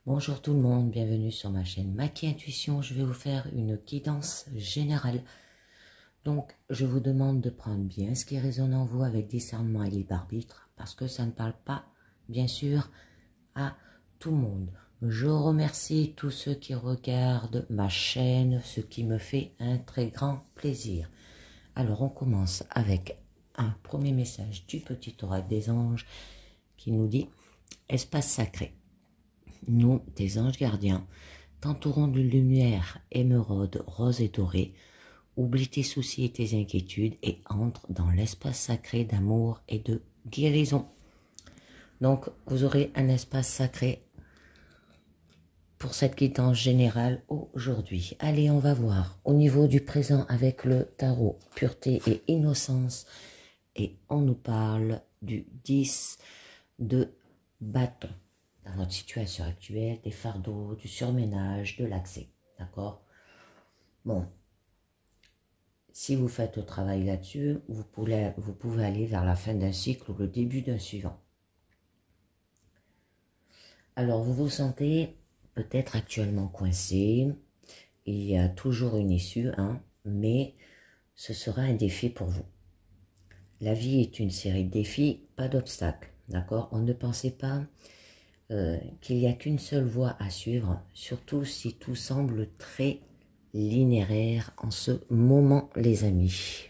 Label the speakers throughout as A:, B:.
A: Bonjour tout le monde, bienvenue sur ma chaîne Maki Intuition. Je vais vous faire une guidance générale. Donc, je vous demande de prendre bien ce qui résonne en vous avec discernement et libre arbitre, parce que ça ne parle pas, bien sûr, à tout le monde. Je remercie tous ceux qui regardent ma chaîne, ce qui me fait un très grand plaisir. Alors, on commence avec un premier message du petit oracle des anges qui nous dit « Espace sacré ». Nous, tes anges gardiens, t'entourons de lumière émeraude, rose et dorée. Oublie tes soucis et tes inquiétudes et entre dans l'espace sacré d'amour et de guérison. Donc, vous aurez un espace sacré pour cette guidance générale aujourd'hui. Allez, on va voir au niveau du présent avec le tarot, pureté et innocence. Et on nous parle du 10 de bâton. Dans notre situation actuelle, des fardeaux, du surménage, de l'accès, d'accord? Bon, si vous faites le travail là-dessus, vous pouvez aller vers la fin d'un cycle ou le début d'un suivant. Alors, vous vous sentez peut-être actuellement coincé, il y a toujours une issue, mais ce sera un défi pour vous. La vie est une série de défis, pas d'obstacles, d'accord? On ne pensez pas qu'il n'y a qu'une seule voie à suivre, surtout si tout semble très linéaire en ce moment, les amis.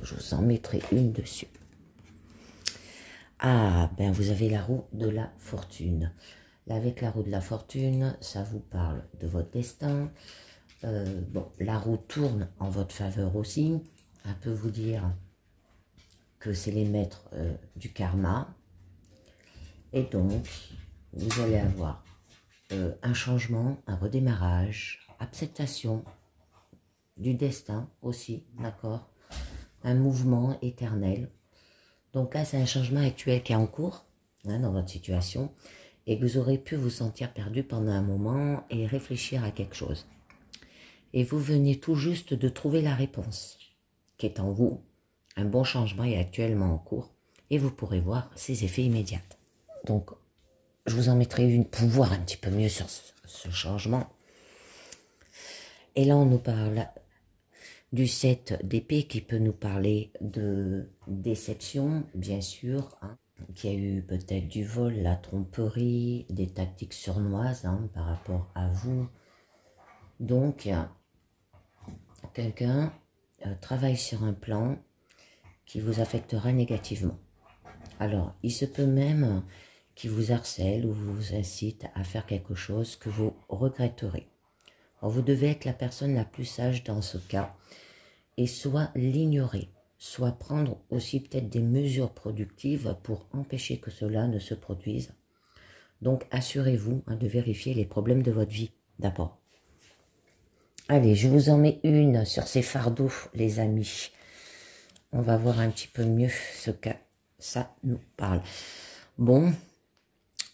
A: Je vous en mettrai une dessus. Ah, ben vous avez la roue de la fortune. Là, avec la roue de la fortune, ça vous parle de votre destin. Bon, la roue tourne en votre faveur aussi. Ça peut vous dire que c'est les maîtres du karma. Et donc, vous allez avoir un changement, un redémarrage, acceptation du destin aussi, d'accord? Un mouvement éternel. Donc là, c'est un changement actuel qui est en cours dans votre situation et que vous aurez pu vous sentir perdu pendant un moment et réfléchir à quelque chose. Et vous venez tout juste de trouver la réponse qui est en vous. Un bon changement est actuellement en cours et vous pourrez voir ses effets immédiats. Donc, je vous en mettrai une pour voir un petit peu mieux sur ce changement. Et là, on nous parle du 7 d'épée qui peut nous parler de déception, bien sûr, qui a eu peut-être du vol, la tromperie, des tactiques sournoises par rapport à vous. Donc, quelqu'un travaille sur un plan qui vous affectera négativement. Alors, il se peut même qui vous harcèle ou vous incite à faire quelque chose que vous regretterez. Alors, vous devez être la personne la plus sage dans ce cas et soit l'ignorer, soit prendre aussi peut-être des mesures productives pour empêcher que cela ne se produise. Donc, assurez-vous de vérifier les problèmes de votre vie d'abord. Allez, je vous en mets une sur ces fardeaux, les amis. On va voir un petit peu mieux ce que ça nous parle. Bon,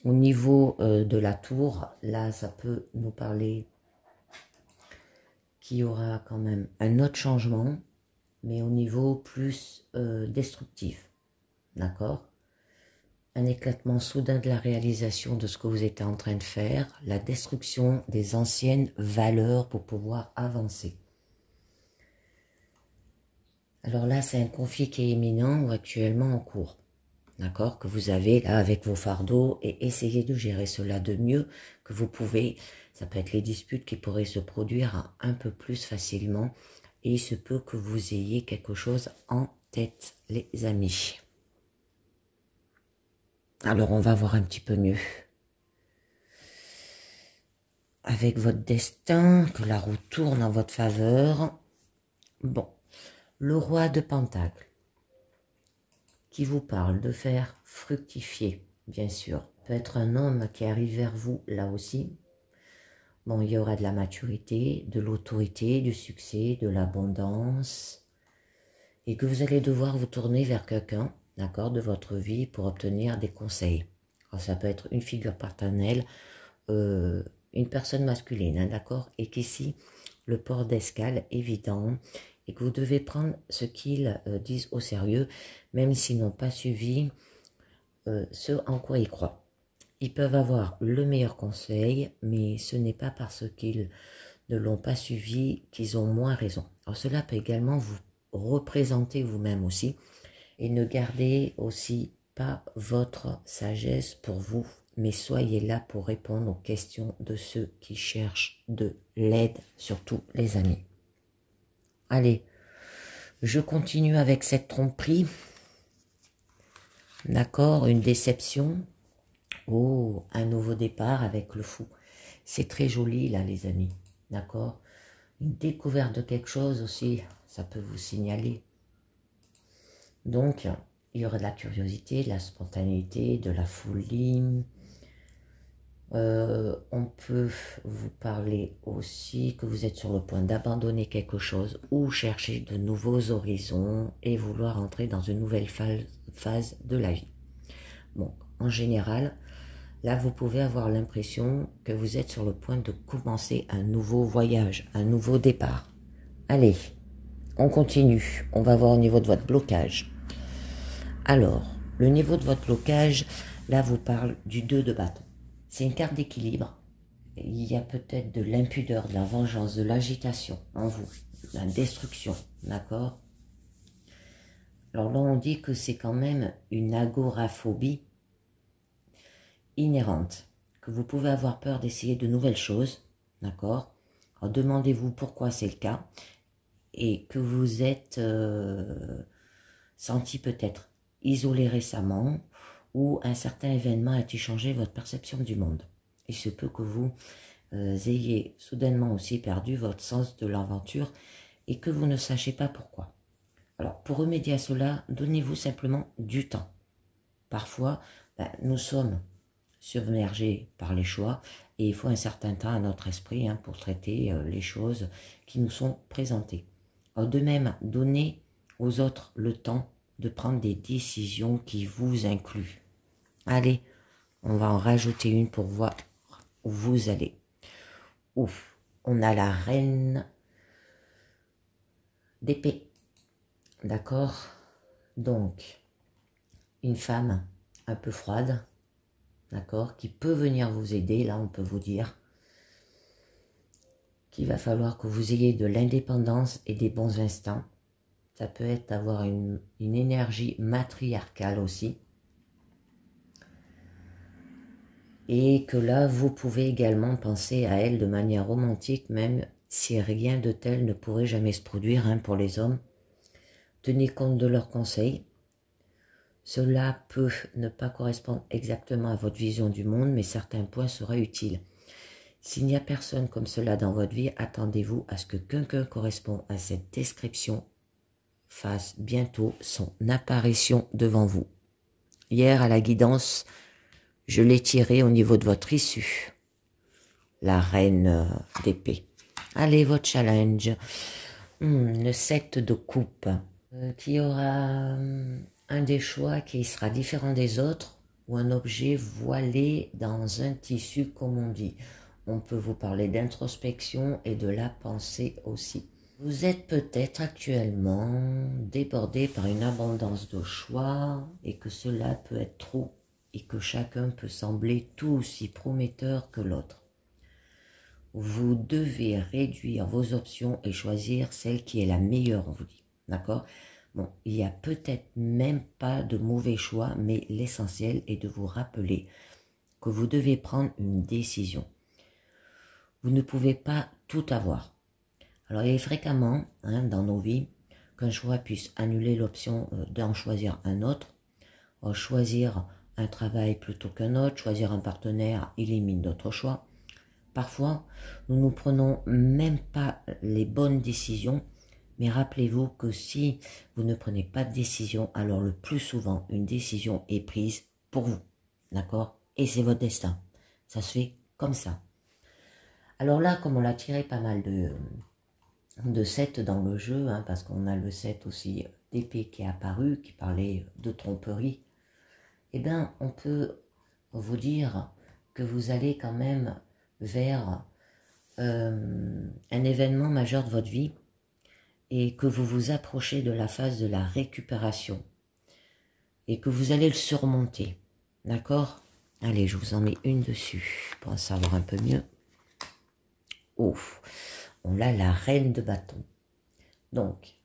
A: au niveau de la tour, là, ça peut nous parler qu'il y aura quand même un autre changement, mais au niveau plus destructif, d'accord? Un éclatement soudain de la réalisation de ce que vous êtes en train de faire, la destruction des anciennes valeurs pour pouvoir avancer. Alors là, c'est un conflit qui est imminent ou actuellement en cours. D'accord, que vous avez là avec vos fardeaux et essayez de gérer cela de mieux que vous pouvez. Ça peut être les disputes qui pourraient se produire un peu plus facilement et il se peut que vous ayez quelque chose en tête, les amis. Alors, on va voir un petit peu mieux. Avec votre destin, que la roue tourne en votre faveur. Bon, le roi de Pentacle qui vous parle de faire fructifier, bien sûr. Peut être un homme qui arrive vers vous, là aussi. Bon, il y aura de la maturité, de l'autorité, du succès, de l'abondance. Et que vous allez devoir vous tourner vers quelqu'un, d'accord, de votre vie pour obtenir des conseils. Alors, ça peut être une figure paternelle, une personne masculine, d'accord, et qu'ici, le port d'escale évident, et que vous devez prendre ce qu'ils disent au sérieux, même s'ils n'ont pas suivi ce en quoi ils croient. Ils peuvent avoir le meilleur conseil, mais ce n'est pas parce qu'ils ne l'ont pas suivi qu'ils ont moins raison. Alors cela peut également vous représenter vous-même aussi et ne gardez aussi pas votre sagesse pour vous, mais soyez là pour répondre aux questions de ceux qui cherchent de l'aide, surtout les amis. Allez, je continue avec cette tromperie. D'accord, une déception. Oh, un nouveau départ avec le fou. C'est très joli là les amis. D'accord, une découverte de quelque chose aussi, ça peut vous signaler. Donc, il y aura de la curiosité, de la spontanéité, de la folie. On peut vous parler aussi que vous êtes sur le point d'abandonner quelque chose ou chercher de nouveaux horizons et vouloir entrer dans une nouvelle phase de la vie. Bon, en général, là, vous pouvez avoir l'impression que vous êtes sur le point de commencer un nouveau voyage, un nouveau départ. Allez, on continue. On va voir au niveau de votre blocage. Alors, le niveau de votre blocage, là, vous parle du 2 de bâton. C'est une carte d'équilibre. Il y a peut-être de l'impudeur, de la vengeance, de l'agitation en vous, de la destruction, d'accord? Alors là, on dit que c'est quand même une agoraphobie inhérente, que vous pouvez avoir peur d'essayer de nouvelles choses, d'accord? Alors demandez-vous pourquoi c'est le cas et que vous êtes senti peut-être isolé récemment ou un certain événement a-t-il changé votre perception du monde. Il se peut que vous ayez soudainement aussi perdu votre sens de l'aventure et que vous ne sachiez pas pourquoi. Alors, pour remédier à cela, donnez-vous simplement du temps. Parfois, nous sommes submergés par les choix et il faut un certain temps à notre esprit pour traiter les choses qui nous sont présentées. Alors, de même, donnez aux autres le temps de prendre des décisions qui vous incluent. Allez, on va en rajouter une pour voir où vous allez. Ouf, on a la reine d'épée. D'accord? Donc, une femme un peu froide, d'accord, qui peut venir vous aider, là on peut vous dire qu'il va falloir que vous ayez de l'indépendance et des bons instincts. Ça peut être d'avoir une énergie matriarcale aussi. Et que là, vous pouvez également penser à elle de manière romantique, même si rien de tel ne pourrait jamais se produire pour les hommes. Tenez compte de leurs conseils. Cela peut ne pas correspondre exactement à votre vision du monde, mais certains points seraient utiles. S'il n'y a personne comme cela dans votre vie, attendez-vous à ce que quelqu'un correspond à cette description fasse bientôt son apparition devant vous. Hier, à la guidance, je l'ai tiré au niveau de votre issue. La reine d'épée. Allez, votre challenge. Le 7 de coupe. Qui aura un des choix qui sera différent des autres ou un objet voilé dans un tissu, comme on dit. On peut vous parler d'introspection et de la pensée aussi. Vous êtes peut-être actuellement débordé par une abondance de choix et que cela peut être trop et que chacun peut sembler tout aussi prometteur que l'autre. Vous devez réduire vos options et choisir celle qui est la meilleure, on vous dit. D'accord? Bon, il n'y a peut-être même pas de mauvais choix, mais l'essentiel est de vous rappeler que vous devez prendre une décision. Vous ne pouvez pas tout avoir. Alors, il est fréquemment dans nos vies qu'un choix puisse annuler l'option d'en choisir un autre. Choisir un travail plutôt qu'un autre, choisir un partenaire élimine d'autres choix. Parfois, nous ne prenons même pas les bonnes décisions, mais rappelez-vous que si vous ne prenez pas de décision, alors le plus souvent, une décision est prise pour vous. D'accord? Et c'est votre destin. Ça se fait comme ça. Alors là, comme on l'a tiré pas mal de 7 dans le jeu, parce qu'on a le 7 aussi d'épée qui est apparu, qui parlait de tromperie, eh bien, on peut vous dire que vous allez quand même vers un événement majeur de votre vie et que vous vous approchez de la phase de la récupération et que vous allez le surmonter, d'accord? Allez, je vous en mets une dessus pour en savoir un peu mieux. Ouf, on a la reine de bâton. Donc,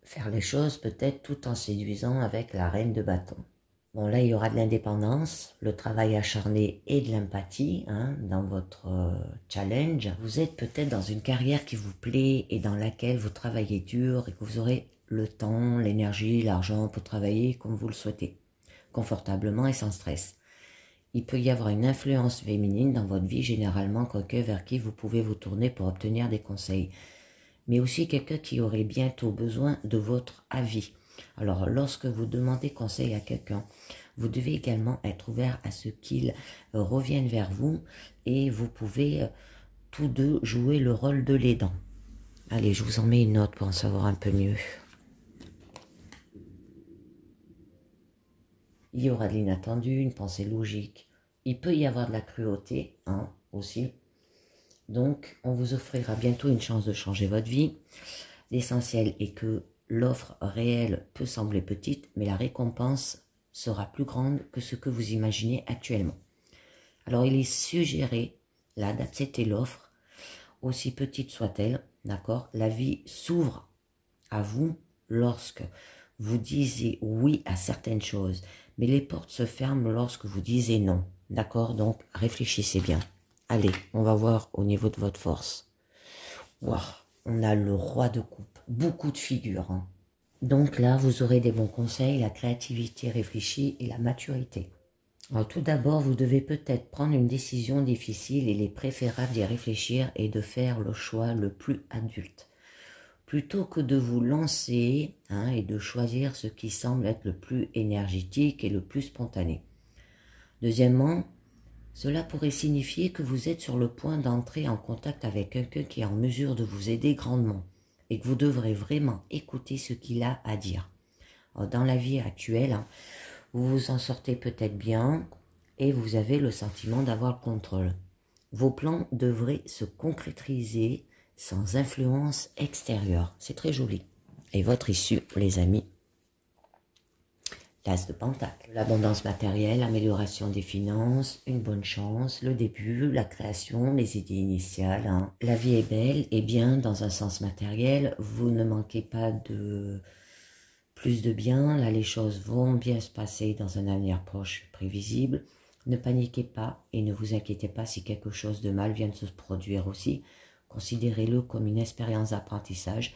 A: faire les choses peut-être tout en séduisant avec la reine de bâton. Bon, là, il y aura de l'indépendance, le travail acharné et de l'empathie dans votre challenge. Vous êtes peut-être dans une carrière qui vous plaît et dans laquelle vous travaillez dur et que vous aurez le temps, l'énergie, l'argent pour travailler comme vous le souhaitez, confortablement et sans stress. Il peut y avoir une influence féminine dans votre vie, généralement quelqu'un vers qui vous pouvez vous tourner pour obtenir des conseils, mais aussi quelqu'un qui aurait bientôt besoin de votre avis. Alors, lorsque vous demandez conseil à quelqu'un, vous devez également être ouvert à ce qu'il revienne vers vous et vous pouvez tous deux jouer le rôle de l'aidant. Allez, je vous en mets une autre pour en savoir un peu mieux. Il y aura de l'inattendu, une pensée logique. Il peut y avoir de la cruauté aussi. Donc, on vous offrira bientôt une chance de changer votre vie. L'essentiel est que l'offre réelle peut sembler petite, mais la récompense sera plus grande que ce que vous imaginez actuellement. Alors, il est suggéré, là, d'accepter l'offre, aussi petite soit-elle, d'accord? La vie s'ouvre à vous lorsque vous disiez oui à certaines choses, mais les portes se ferment lorsque vous disiez non, d'accord? Donc, réfléchissez bien. Allez, on va voir au niveau de votre force. Wow, on a le roi de coupe, beaucoup de figures. Donc là, vous aurez des bons conseils, la créativité réfléchie et la maturité. Alors, tout d'abord, vous devez peut-être prendre une décision difficile. Il est préférable d'y réfléchir et de faire le choix le plus adulte. Plutôt que de vous lancer et de choisir ce qui semble être le plus énergétique et le plus spontané. Deuxièmement, cela pourrait signifier que vous êtes sur le point d'entrer en contact avec quelqu'un qui est en mesure de vous aider grandement et que vous devrez vraiment écouter ce qu'il a à dire. Alors, dans la vie actuelle, vous vous en sortez peut-être bien et vous avez le sentiment d'avoir le contrôle. Vos plans devraient se concrétiser sans influence extérieure. C'est très joli. Et votre issue, les amis, l'as de pentacle. L'abondance matérielle, l'amélioration des finances, une bonne chance, le début, la création, les idées initiales. La vie est belle et bien dans un sens matériel. Vous ne manquez pas de plus de bien. Là, les choses vont bien se passer dans un avenir proche, prévisible. Ne paniquez pas et ne vous inquiétez pas si quelque chose de mal vient de se produire aussi. Considérez-le comme une expérience d'apprentissage.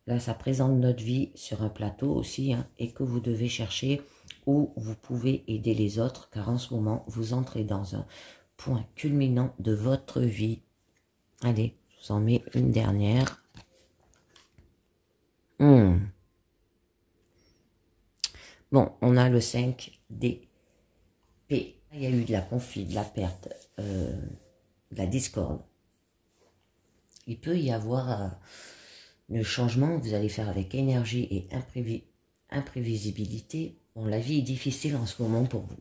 A: Là, ça présente notre vie sur un plateau aussi et que vous devez chercher où vous pouvez aider les autres car en ce moment, vous entrez dans un point culminant de votre vie. Allez, je vous en mets une dernière. Bon, on a le 5 d'épée. Il y a eu de la conflit, de la perte, de la discorde. Il peut y avoir le changement que vous allez faire avec énergie et imprévisibilité. Bon, la vie est difficile en ce moment pour vous.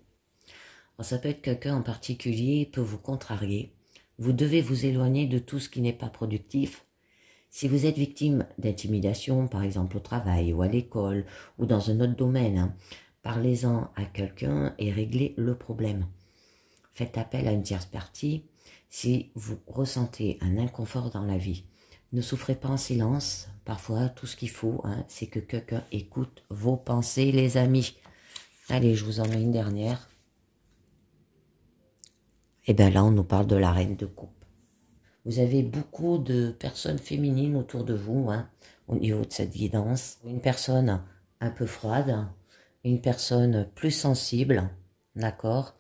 A: Alors, ça peut être quelqu'un en particulier, peut vous contrarier. Vous devez vous éloigner de tout ce qui n'est pas productif. Si vous êtes victime d'intimidation, par exemple au travail ou à l'école ou dans un autre domaine, parlez-en à quelqu'un et réglez le problème. Faites appel à une tierce partie si vous ressentez un inconfort dans la vie. Ne souffrez pas en silence. Parfois, tout ce qu'il faut, c'est que quelqu'un écoute vos pensées, les amis. Allez, je vous en mets une dernière. Et bien là, on nous parle de la reine de coupe. Vous avez beaucoup de personnes féminines autour de vous, au niveau de cette guidance. Une personne un peu froide, une personne plus sensible, d'accord,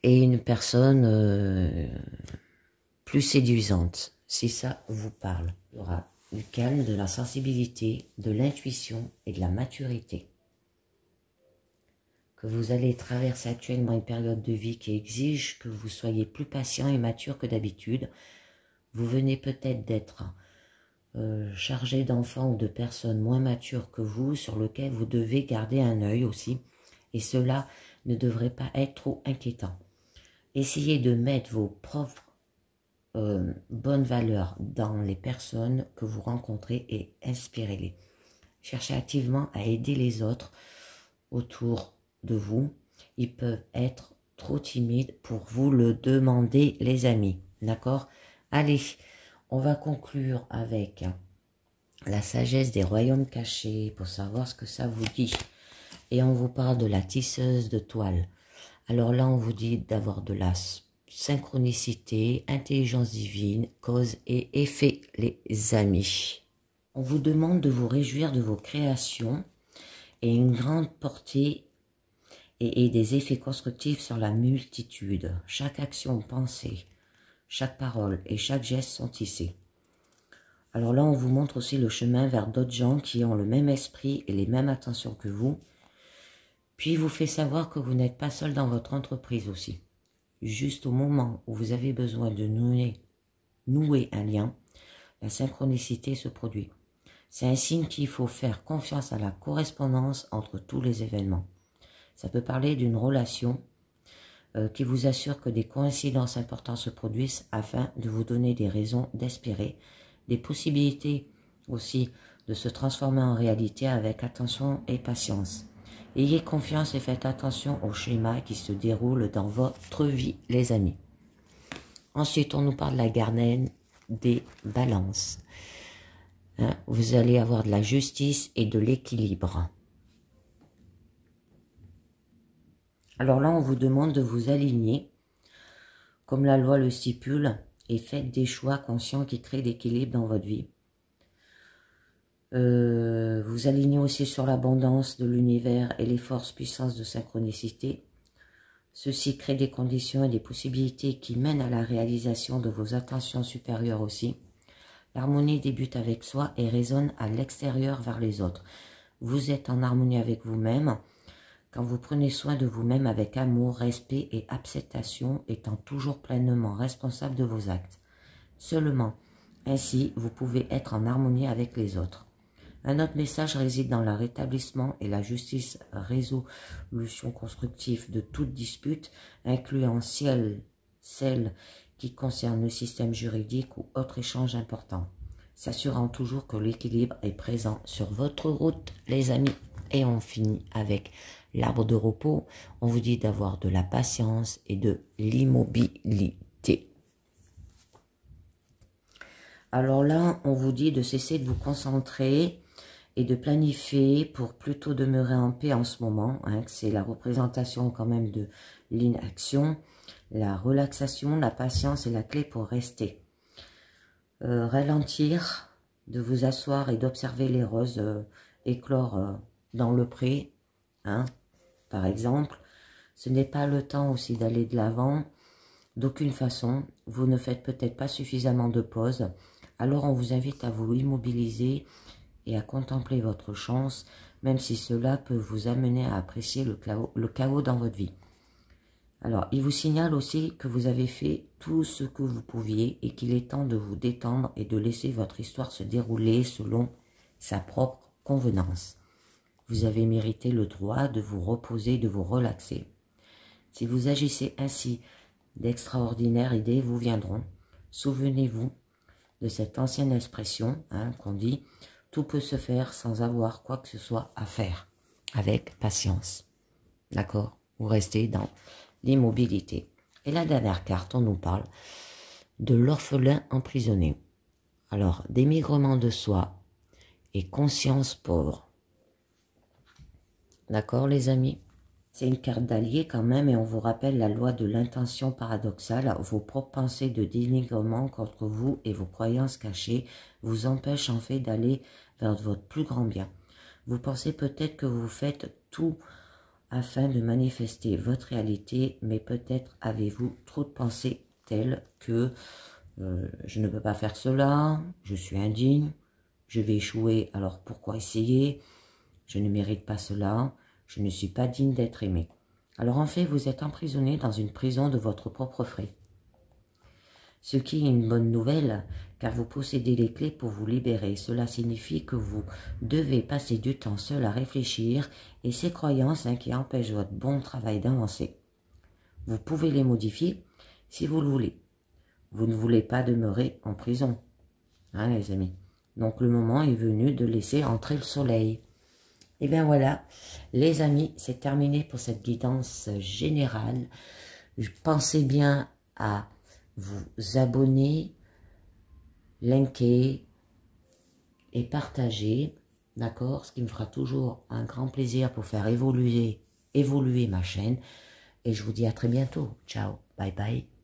A: et une personne plus séduisante, si ça vous parle. Il y aura du calme, de la sensibilité, de l'intuition et de la maturité. Que vous allez traverser actuellement une période de vie qui exige que vous soyez plus patient et mature que d'habitude. Vous venez peut-être d'être chargé d'enfants ou de personnes moins matures que vous, sur lesquelles vous devez garder un œil aussi. Et cela ne devrait pas être trop inquiétant. Essayez de mettre vos propres bonnes valeurs dans les personnes que vous rencontrez et inspirez-les. Cherchez activement à aider les autres autour de vous, ils peuvent être trop timides pour vous le demander, les amis. D'accord? Allez, on va conclure avec la sagesse des royaumes cachés pour savoir ce que ça vous dit. Et on vous parle de la tisseuse de toile. Alors là, on vous dit d'avoir de la synchronicité, intelligence divine, cause et effet, les amis. On vous demande de vous réjouir de vos créations et une grande portée et des effets constructifs sur la multitude. Chaque action, pensée, chaque parole et chaque geste sont tissés. Alors là, on vous montre aussi le chemin vers d'autres gens qui ont le même esprit et les mêmes attentions que vous. Puis vous fait savoir que vous n'êtes pas seul dans votre entreprise aussi. Juste au moment où vous avez besoin de nouer un lien, la synchronicité se produit. C'est un signe qu'il faut faire confiance à la correspondance entre tous les événements. Ça peut parler d'une relation qui vous assure que des coïncidences importantes se produisent afin de vous donner des raisons d'espérer, des possibilités aussi de se transformer en réalité avec attention et patience. Ayez confiance et faites attention au schéma qui se déroule dans votre vie, les amis. Ensuite, on nous parle de la gardienne des balances. Vous allez avoir de la justice et de l'équilibre. Alors là, on vous demande de vous aligner, comme la loi le stipule, et faites des choix conscients qui créent l'équilibre dans votre vie. Vous alignez aussi sur l'abondance de l'univers et les forces puissances de synchronicité. Ceci crée des conditions et des possibilités qui mènent à la réalisation de vos intentions supérieures aussi. L'harmonie débute avec soi et résonne à l'extérieur vers les autres. Vous êtes en harmonie avec vous-même quand vous prenez soin de vous-même avec amour, respect et acceptation, étant toujours pleinement responsable de vos actes. Seulement, ainsi, vous pouvez être en harmonie avec les autres. Un autre message réside dans le rétablissement et la justice, résolution constructive de toute dispute, incluant celle qui concerne le système juridique ou autre échange important, s'assurant toujours que l'équilibre est présent sur votre route, les amis. Et on finit avec l'arbre de repos. On vous dit d'avoir de la patience et de l'immobilité. Alors là, on vous dit de cesser de vous concentrer et de planifier pour plutôt demeurer en paix en ce moment. C'est la représentation quand même de l'inaction. La relaxation, la patience est la clé pour rester. Ralentir, de vous asseoir et d'observer les roses éclore dans le pré, par exemple. Ce n'est pas le temps aussi d'aller de l'avant. D'aucune façon, vous ne faites peut-être pas suffisamment de pauses. Alors on vous invite à vous immobiliser et à contempler votre chance, même si cela peut vous amener à apprécier le chaos dans votre vie. Alors, il vous signale aussi que vous avez fait tout ce que vous pouviez et qu'il est temps de vous détendre et de laisser votre histoire se dérouler selon sa propre convenance. Vous avez mérité le droit de vous reposer, de vous relaxer. Si vous agissez ainsi, d'extraordinaires idées vous viendront. Souvenez-vous de cette ancienne expression qu'on dit « Tout peut se faire sans avoir quoi que ce soit à faire ». Avec patience. D'accord? Vous restez dans l'immobilité. Et la dernière carte, on nous parle de l'orphelin emprisonné. Alors, dénigrement de soi et conscience pauvre. D'accord, les amis? C'est une carte d'allié quand même, et on vous rappelle la loi de l'intention paradoxale. Vos propres pensées de dénigrement contre vous et vos croyances cachées vous empêchent en fait d'aller vers votre plus grand bien. Vous pensez peut-être que vous faites tout afin de manifester votre réalité, mais peut-être avez-vous trop de pensées telles que je ne peux pas faire cela, je suis indigne, je vais échouer, alors pourquoi essayer, je ne mérite pas cela, je ne suis pas digne d'être aimé. Alors en fait, vous êtes emprisonné dans une prison de votre propre frais. Ce qui est une bonne nouvelle, car vous possédez les clés pour vous libérer. Cela signifie que vous devez passer du temps seul à réfléchir et ces croyances qui empêchent votre bon travail d'avancer. Vous pouvez les modifier si vous le voulez. Vous ne voulez pas demeurer en prison, les amis. Donc le moment est venu de laisser entrer le soleil. Et bien voilà, les amis, c'est terminé pour cette guidance générale. Pensez bien à vous abonner, liker et partager, d'accord? Ce qui me fera toujours un grand plaisir pour faire évoluer ma chaîne. Et je vous dis à très bientôt. Ciao, bye bye.